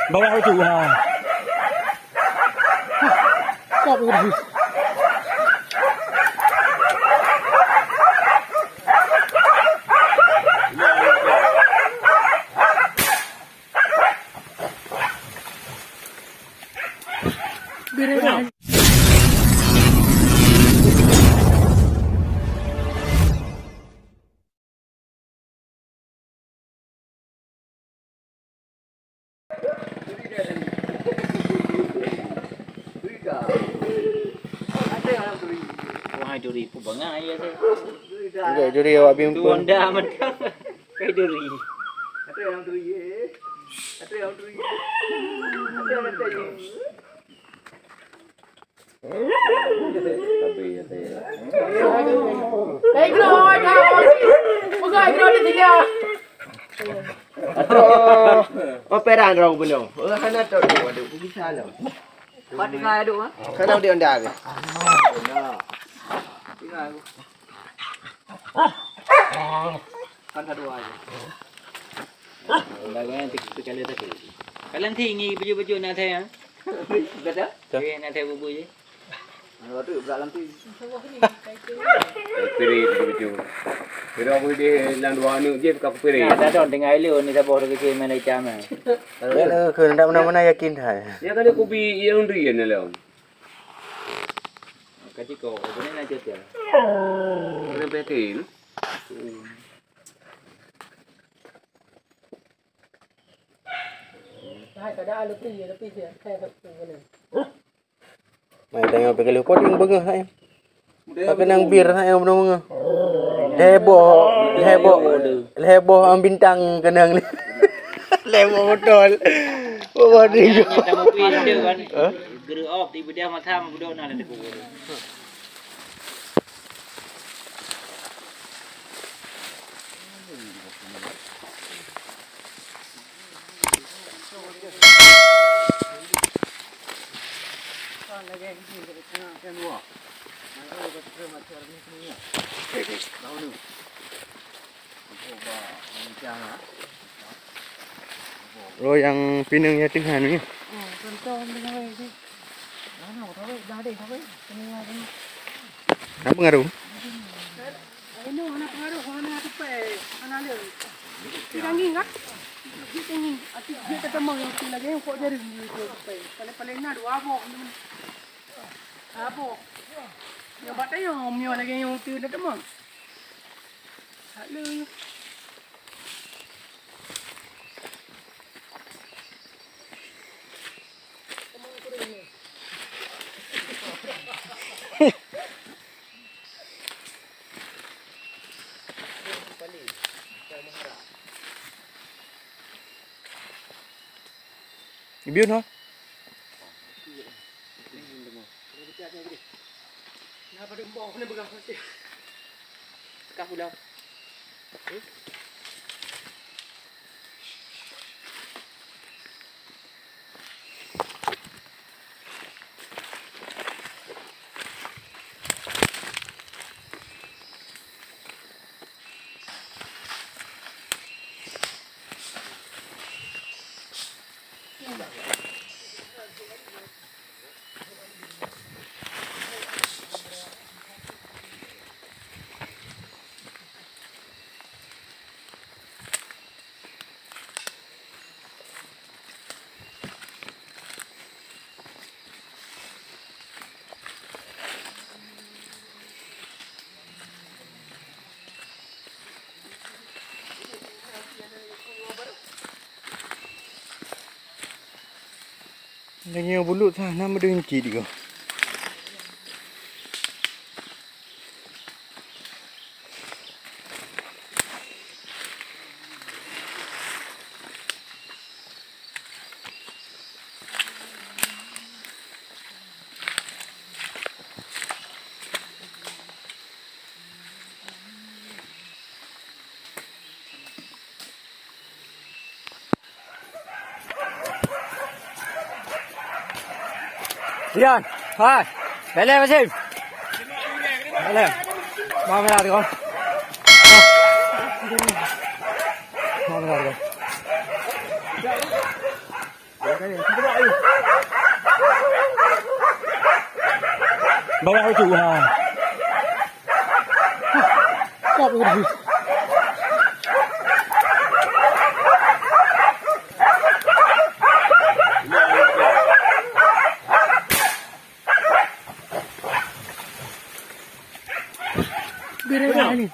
Bawa itu ha. Kok begini? Biar duri po banga ya sih. Enggak duri awak bimpun. Tu Honda amat kayak duri. Ada yang duri. Ada yang duri. Ada yang duri. Tapi ya saya. Igro, bukan igro di tiga. Operan orang belum. Hana tahu dia ada bisa lah. Pada kaya tu ah. Kana dia anda ke? Kan dua aja. Bagai sekali tu. Kalian tinggi baju-baju nak saya. Betul? Okey nak saya bubu je. Kalau tu berat lantai. Peri baju. Pero aku dia lang dua anu je kau peri. Ada dong tengah elok ni siapa orang kecil mana jam ah. Ke ndak mana-mana yakin dah. Ya kali kopi yang ri ni lah. Kacik kau, benar nak cerita. Kena pekin. Hai kada lebih sih. Saya tak tahu. Mai tengok pakai lupa yang bengah saya. Pakai nang bir saya benar-benar. Heboh am bintang kenang ni. Lebo betul. Bawa dia. Kita mau pergi dia kan. Geru off tiba dia mata budak nak ada kubur. Oh yang pinang ya tinggal ni. Contoh dengan ini. Mana tahu dah deh tahu. Ini Apa ngaruh? ini mana pengaruh mana tu pe. Mana le. Tinggi enggak? Tinggi. Ati dia ketemu yang lagi yang kok dari itu pe. Paling nak dua abok. Abok. Yang batai yang mio lagi yang tu ketemu. Halo. Ibiun ha? Nah, pada mbok ni begang nanti. Sekah pulau. Lagi yang bulut sana ada inci juga. Dian, hai, balik macam. Balik. Mau mana tu kau? Bawah itu. Kop itu. Bereang ni.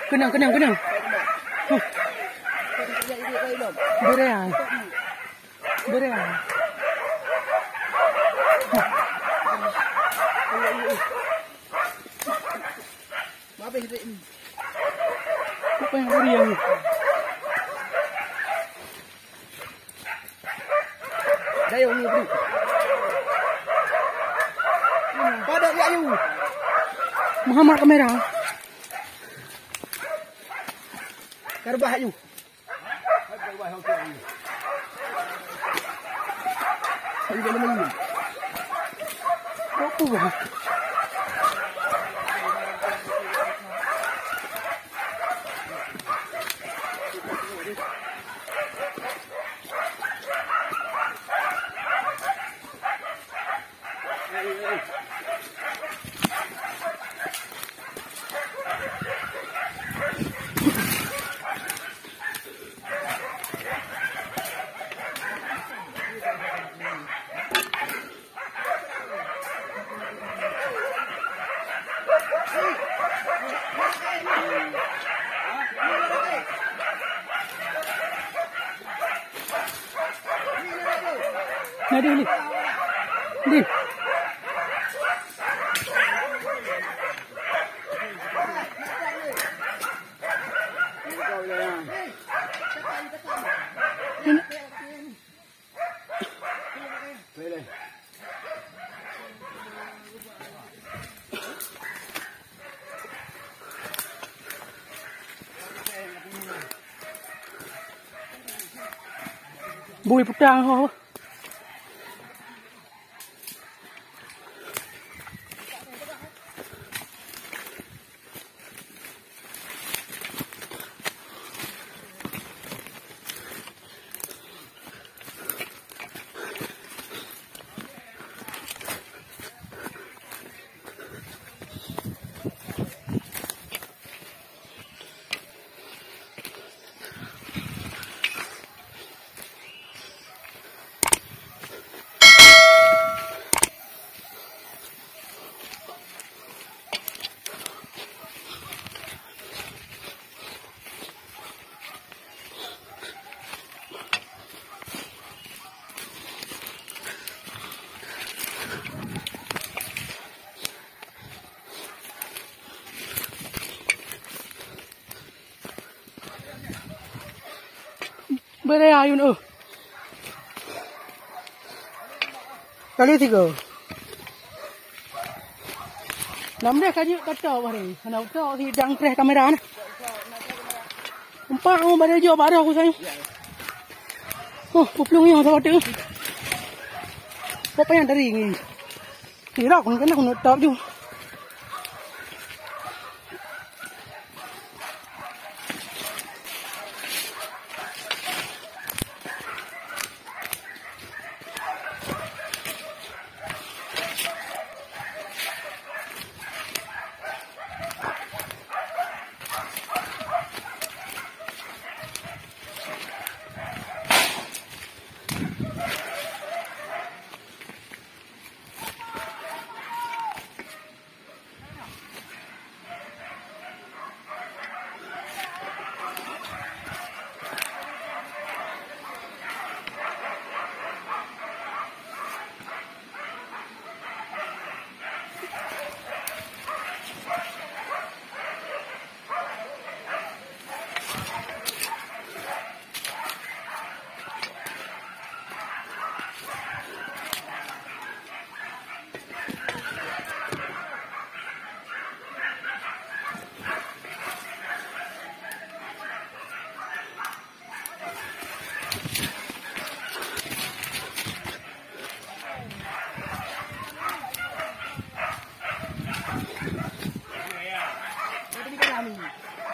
Kenang. Bereang. Apa yang bereang? Dayo ni bro. Pada dia ayu. Muhammad kamera. Karbah ayu. Ayu dalam ni. Apa bah? Nadi ni. Din. Bui putang ho. Bereang ayun oh. Kali 3. Namanya kaji kata bari. Ana uta si dang preh kamera na. Empat orang bari jo bari aku sayang. Oh, puplung yang sama tu. Apa yang dari ini? Kira aku nak tahu ju.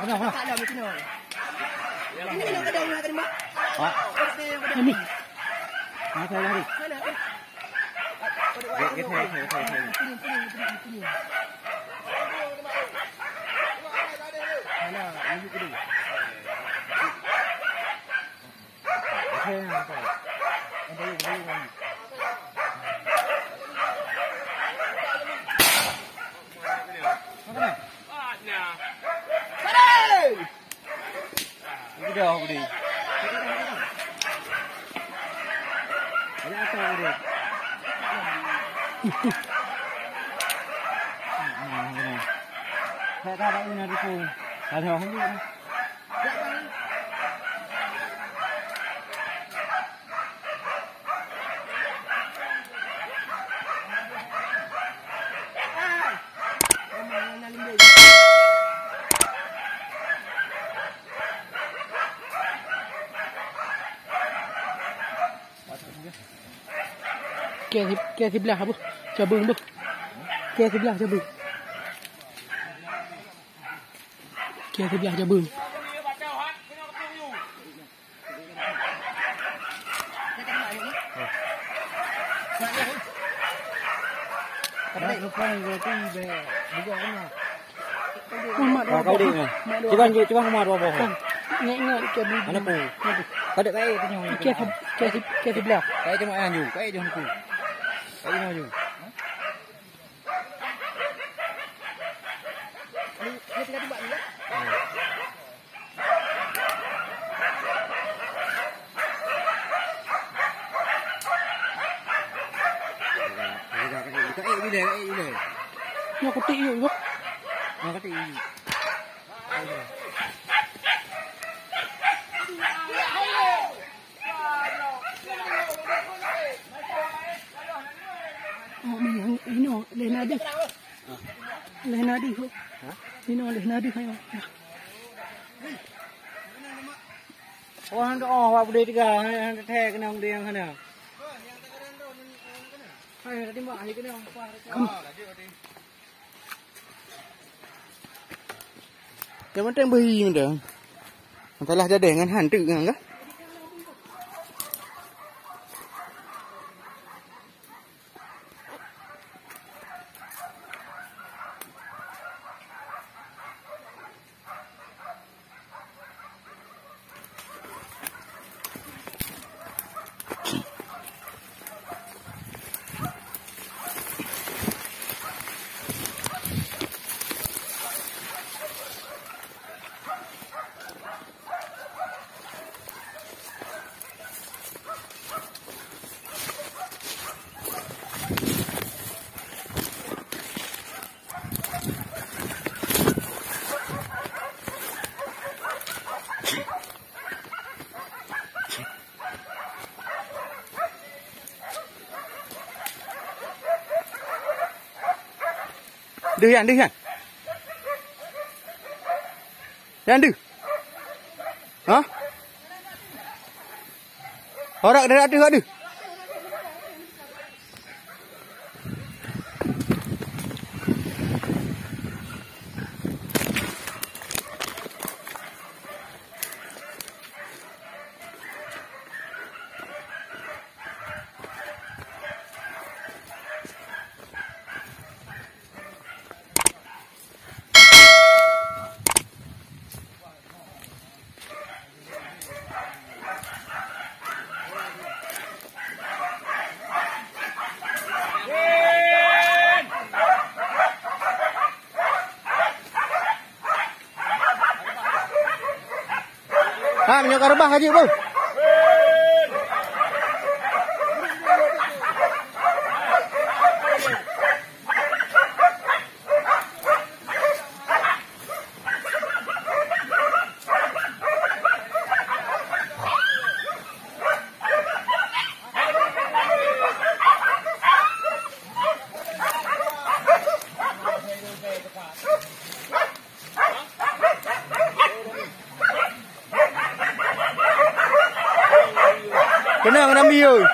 Ada. Tak ada macam mana. Ini nak ada nak terima. Ha? Ini. Ada lagi. Ke sebelah apa? Cabung bu. Ke sebelah cabung. Ke sebelah cabung. Kau đi nè. Cuba ngomong apa? Ingat cabung. Mana pu? Pada baik tu nyawa. Ke sebelah. Baik cuma anju, baik jangan pu. Baik maju. Nó có tị rồi không? Nó có tị. Mình ini lena đi. Lena đi không? Hả? Ini lena đi không? Orang tu oh, apa dia tiga, han teh kena dia kan ya. Hai, tadi mak hari kena apa? Yang penting beri dah. Masalah jadi dengan hantu kan ke? Đưa Yan, đưa Yan. Yan đưa. Hả? Orang dah đưa, đưa. Ha, minyak karbah haji bu. Kena Nabi ơi.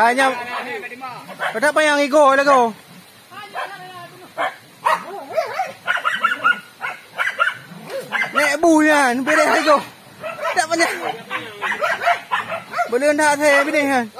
Kayaknya kenapa yang igo lagu? Nek bu yan, bede igo. Tak banyak. Boleh nak saya bede kan?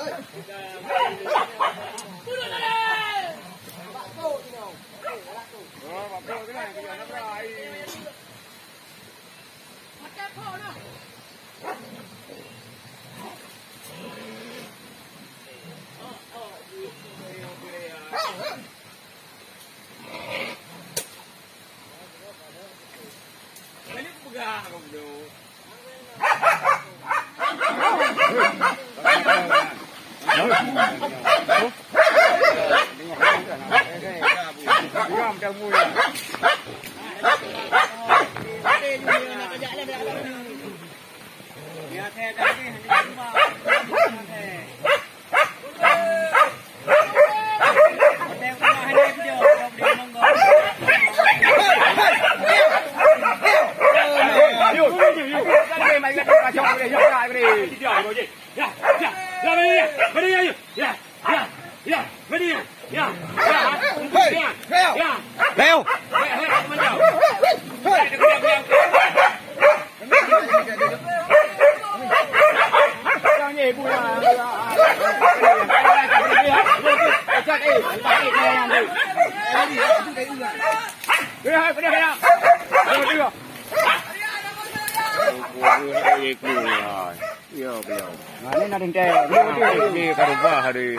Leo. Ini nak dengke, ini karubah hari.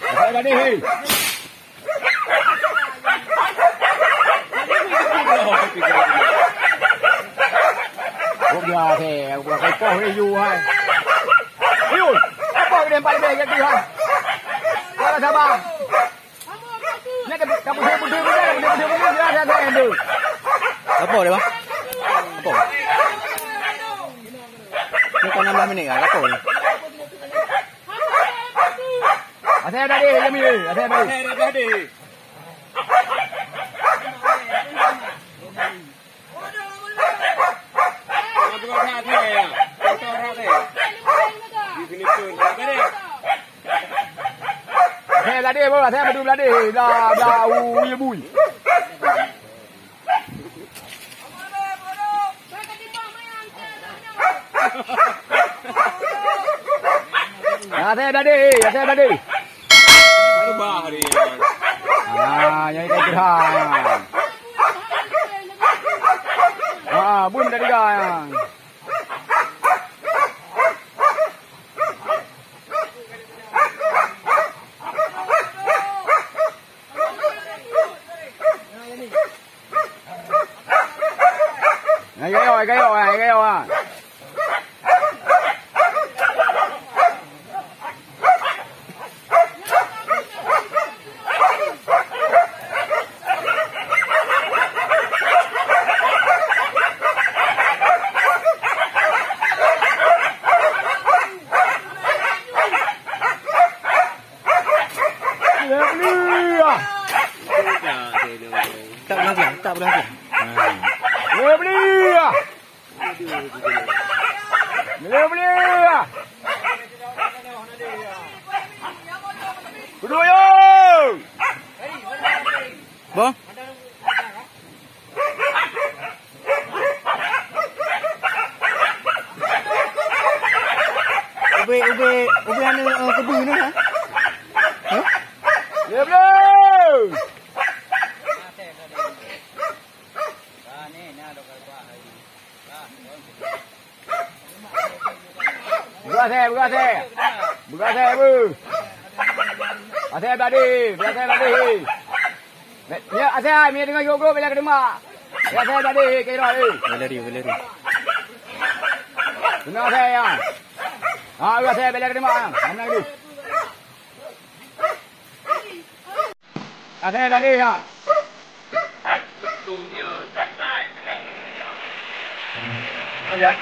Saya tadi. Gua thì gua phải có cái du hay. Yêu, apa cái paling baik cái ha. Kalau sabar. Ni kan kamu betul dia ada tu. Apa dia bang? Apa? Ni kan 16 minit kan? Apa ni? Ada tadi, Jamil. Ada tadi. Lade bro, saya betul lade. Dah uye bui. Saya tadi. Baru bahari. Yang itu gerhang. Bun dari gang. Cái rồi à. Tak berhenti. Beli. Berdua yo. Bang. Ube anu kebun ni ha? Ha? Beli. Buka saya bu. Asal tadi. Ya asal mi dengan yo bro bila kedema. Ya asal tadi kira ni. Beleri. Dengar saya ya. Ya saya bila kedema. Mana itu? Asal tadi ya. Ya.